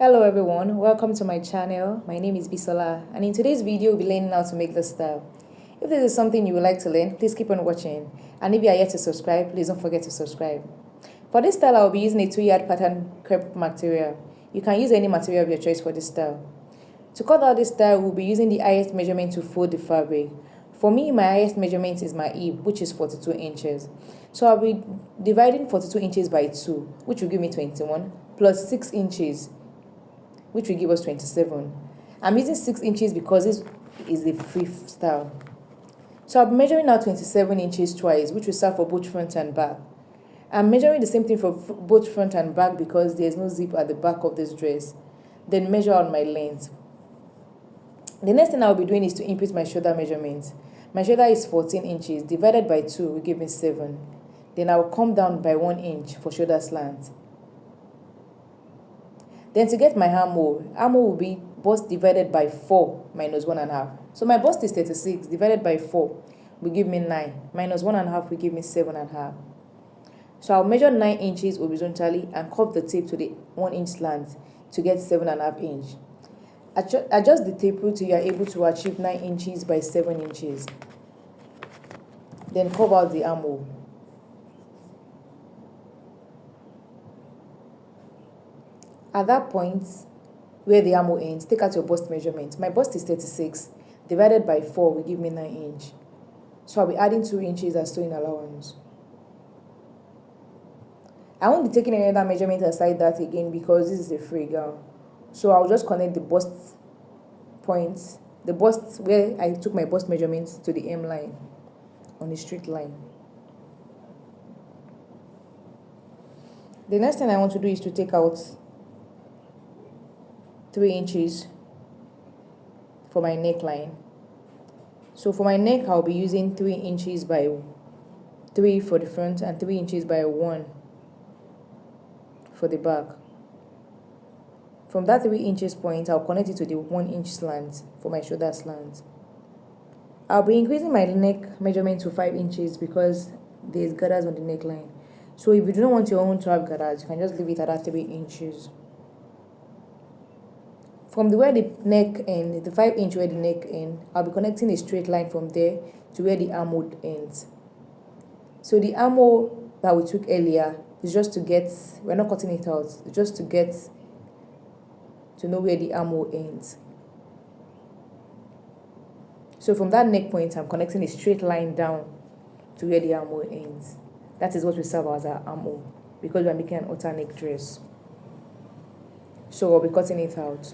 Hello everyone, welcome to my channel. My name is Bisola, and in today's video we'll be learning how to make this style. If this is something you would like to learn, please keep on watching, and if you are yet to subscribe, please don't forget to subscribe. For this style I'll be using a 2-yard pattern crepe material. You can use any material of your choice for this style. To cut out this style, we'll be using the highest measurement to fold the fabric. For me, my highest measurement is my hip, which is 42 inches. So I'll be dividing 42 inches by 2, which will give me 21, plus 6 inches, which will give us 27. I'm using 6 inches because this is the free style. So I'll be measuring out 27 inches twice, which will serve for both front and back. I'm measuring the same thing for both front and back because there's no zip at the back of this dress. Then measure out my length. The next thing I'll be doing is to input my shoulder measurement. My shoulder is 14 inches, divided by 2 will give me 7. Then I'll come down by 1 inch for shoulder slant. Then to get my armhole will be bust divided by 4 minus 1.5. So my bust is 36, divided by 4 will give me 9, minus 1.5 will give me 7.5. So I'll measure 9 inches horizontally and curve the tape to the 1 inch slant to get 7.5 inch. Adjust the tape rule till you are able to achieve 9 inches by 7 inches. Then curve out the armhole. At that point, where the armhole ends, take out your bust measurement. My bust is 36, divided by 4 will give me 9 inch. So I'll be adding 2 inches as sewing allowance. I won't be taking any other measurement aside that again because this is a free gown. So I'll just connect the bust points, the bust where I took my bust measurements to the hem line on a straight line. The next thing I want to do is to take out 3 inches for my neckline. So for my neck, I'll be using 3 inches by 3 for the front and 3 inches by 1 for the back. From that 3 inches point, I'll connect it to the 1 inch slant for my shoulder slant. I'll be increasing my neck measurement to 5 inches because there's gathers on the neckline. So if you do not want your own to have gathers, you can just leave it at that 3 inches. From where the neck ends, the 5 inch where the neck ends, I'll be connecting a straight line from there to where the armhole ends. So the armhole that we took earlier is just to get, we're not cutting it out, it's just to get to know where the armhole ends. So from that neck point, I'm connecting a straight line down to where the armhole ends. That is what we serve as our armhole because we're making an outer neck dress. So I'll be cutting it out.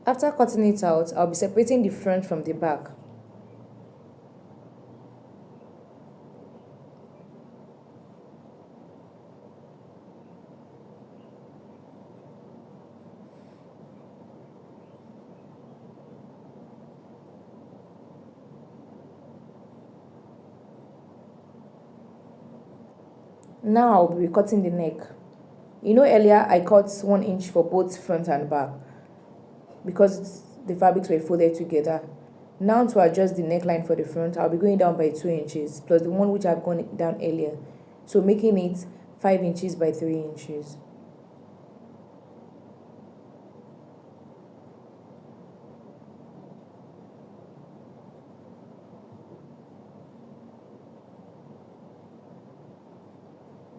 After cutting it out, I'll be separating the front from the back. Now I'll be cutting the neck. You know earlier I cut 1 inch for both front and back because the fabrics were folded together. Now to adjust the neckline for the front, I'll be going down by 2 inches plus the one which I've gone down earlier. So making it 5 inches by 3 inches.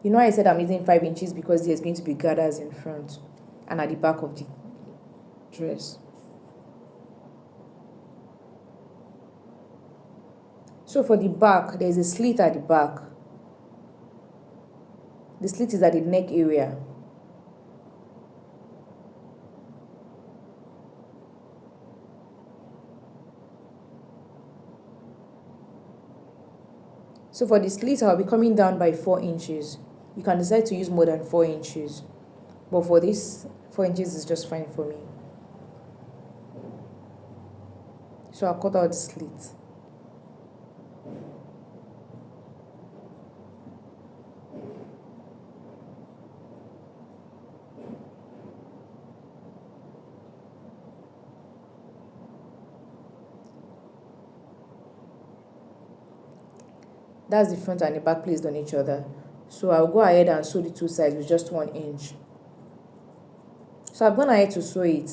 You know I said I'm using 5 inches because there's going to be gathers in front and at the back of the dress. So for the back, there's a slit at the back. The slit is at the neck area. So for the slit, I'll be coming down by 4 inches. You can decide to use more than 4 inches, but for this, 4 inches is just fine for me. So I'll cut out the slit. That's the front and the back placed on each other. So I'll go ahead and sew the two sides with just 1 inch. So I've gone ahead to sew it,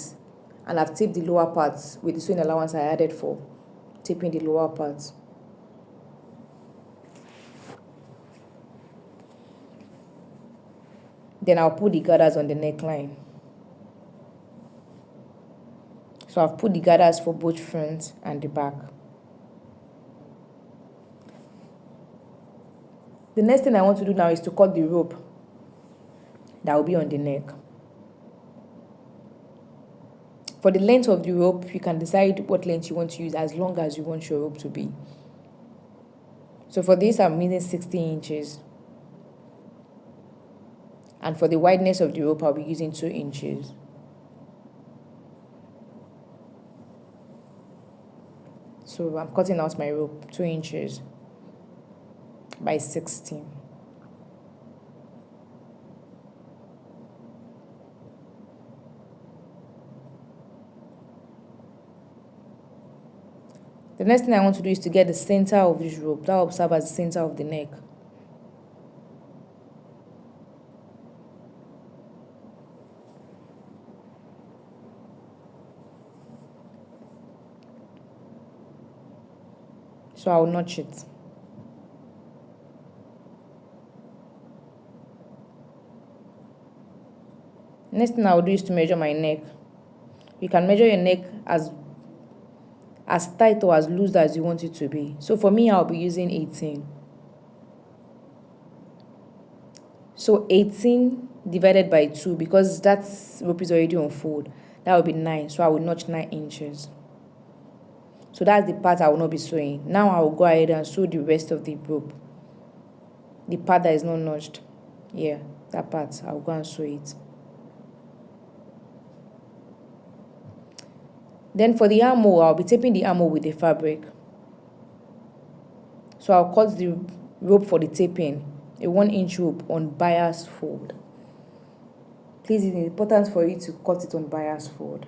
and I've taped the lower parts with the sewing allowance I added for taping the lower parts. Then I'll put the gathers on the neckline. So I've put the gathers for both front and the back. The next thing I want to do now is to cut the rope that will be on the neck. For the length of the rope, you can decide what length you want to use as long as you want your rope to be. So for this, I'm using 60 inches. And for the wideness of the rope, I'll be using 2 inches. So I'm cutting out my rope 2 inches by 16. The next thing I want to do is to get the center of this rope. That will serve as the center of the neck. So I'll notch it. Next thing I'll do is to measure my neck. You can measure your neck as tight or as loose as you want it to be. So for me, I'll be using 18. So 18 divided by 2, because that rope is already on fold, that will be 9. So I will notch 9 inches. So that's the part I will not be sewing. Now I will go ahead and sew the rest of the rope. The part that is not notched. Yeah, that part, I'll go and sew it. Then for the armhole, I'll be taping the armhole with the fabric. So I'll cut the rope for the taping, a 1-inch rope on bias fold. Please, it's important for you to cut it on bias fold.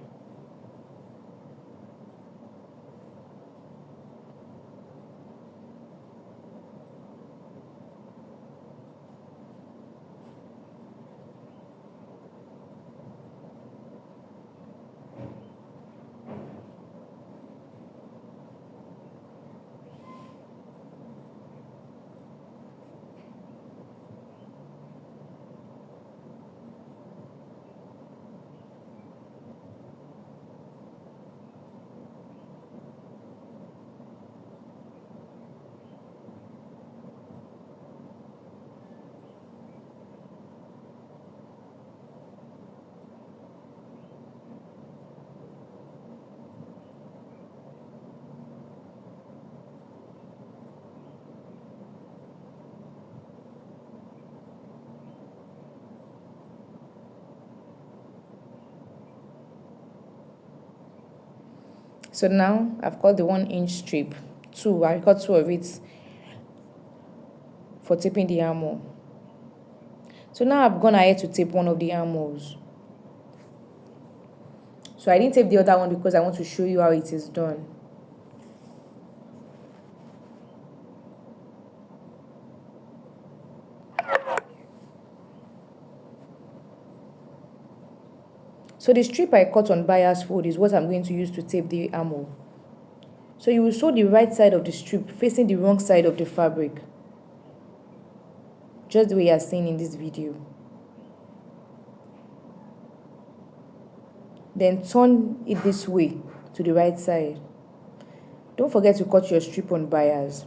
So now I've cut the 1-inch strip. I cut 2 of it for taping the armhole. So now I've gone ahead to tape one of the armholes. So I didn't tape the other one because I want to show you how it is done. So the strip I cut on bias fold is what I'm going to use to tape the armhole. So you will sew the right side of the strip facing the wrong side of the fabric, just the way you are seeing in this video. Then turn it this way to the right side. Don't forget to cut your strip on bias.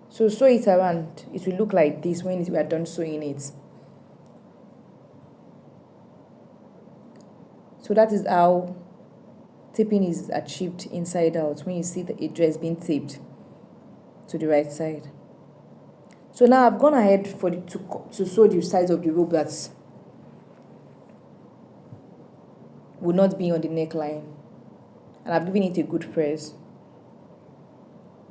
So sew it around. It will look like this when we are done sewing it. So So that is how taping is achieved inside out when you see a dress being taped to the right side. So now I've gone ahead to sew the sides of the rope that will not be on the neckline, and I've given it a good press.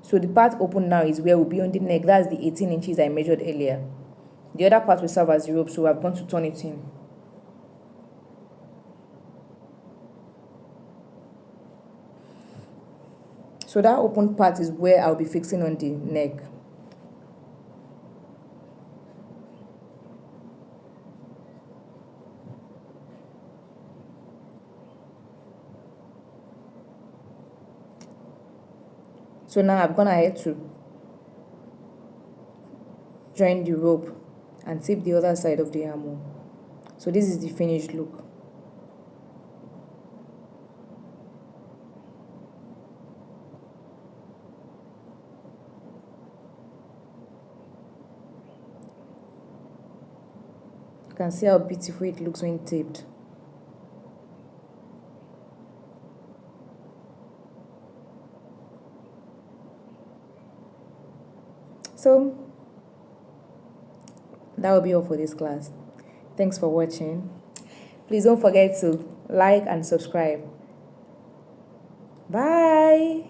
So the part open now is where will be on the neck. That's the 18 inches I measured earlier. The other part will serve as the rope, so I've gone to turn it in. So that open part is where I'll be fixing on the neck. So now I've gone ahead to join the rope and tape the other side of the armhole. So this is the finished look. You can see how beautiful it looks when taped. So that will be all for this class. Thanks for watching. Please don't forget to like and subscribe. Bye.